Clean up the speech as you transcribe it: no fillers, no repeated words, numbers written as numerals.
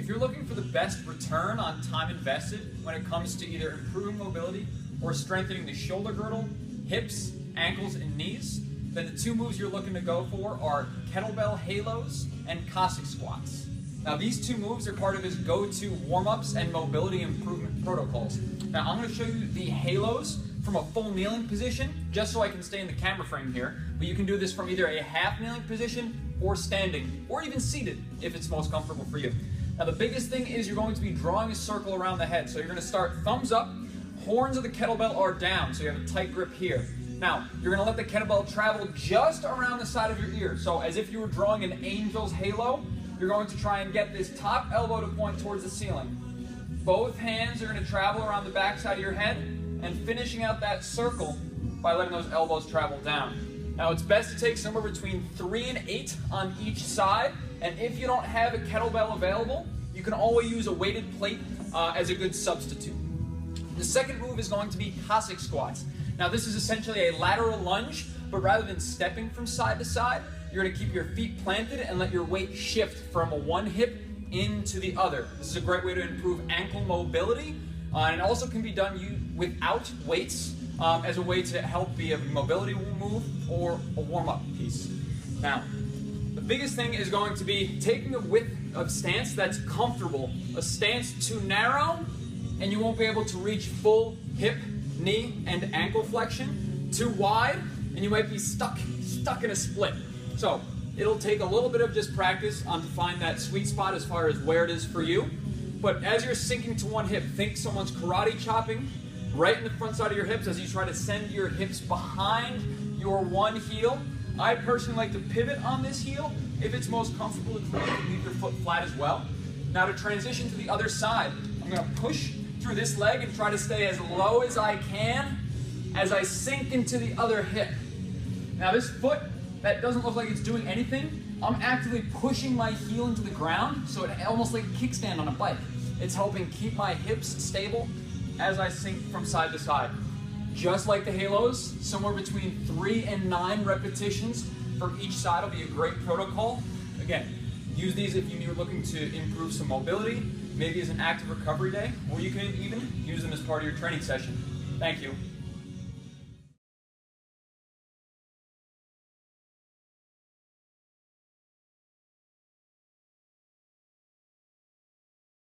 If you're looking for the best return on time invested when it comes to either improving mobility or strengthening the shoulder girdle, hips, ankles, and knees, then the two moves you're looking to go for are kettlebell halos and Cossack squats. Now these two moves are part of his go-to warm-ups and mobility improvement protocols. Now I'm going to show you the halos from a full kneeling position, just so I can stay in the camera frame here, but you can do this from either a half kneeling position or standing, or even seated if it's most comfortable for you. Now the biggest thing is you're going to be drawing a circle around the head. So you're going to start thumbs up, horns of the kettlebell are down, so you have a tight grip here. Now, you're going to let the kettlebell travel just around the side of your ear. So as if you were drawing an angel's halo, you're going to try and get this top elbow to point towards the ceiling. Both hands are going to travel around the back side of your head and finishing out that circle by letting those elbows travel down. Now it's best to take somewhere between 3 and 8 on each side, and if you don't have a kettlebell available, you can always use a weighted plate as a good substitute. The second move is going to be Cossack squats. Now this is essentially a lateral lunge, but rather than stepping from side to side, you're going to keep your feet planted and let your weight shift from one hip into the other. This is a great way to improve ankle mobility, and it also can be done without weights as a way to help be a mobility move or a warm-up piece. Now, the biggest thing is going to be taking a width of stance that's comfortable. A stance too narrow, and you won't be able to reach full hip, knee, and ankle flexion. Too wide, and you might be stuck in a split. So it'll take a little bit of just practice to find that sweet spot as far as where it is for you. But as you're sinking to one hip, think someone's karate chopping right in the front side of your hips as you try to send your hips behind your one heel. I personally like to pivot on this heel if it's most comfortable to leave your foot flat as well. Now to transition to the other side, I'm going to push through this leg and try to stay as low as I can as I sink into the other hip. Now this foot, that doesn't look like it's doing anything. I'm actively pushing my heel into the ground, so it almost like a kickstand on a bike. It's helping keep my hips stable as I sink from side to side. Just like the halos, somewhere between 3 and 9 repetitions from each side will be a great protocol. Again, use these if you're looking to improve some mobility, maybe as an active recovery day, or you can even use them as part of your training session. Thank you.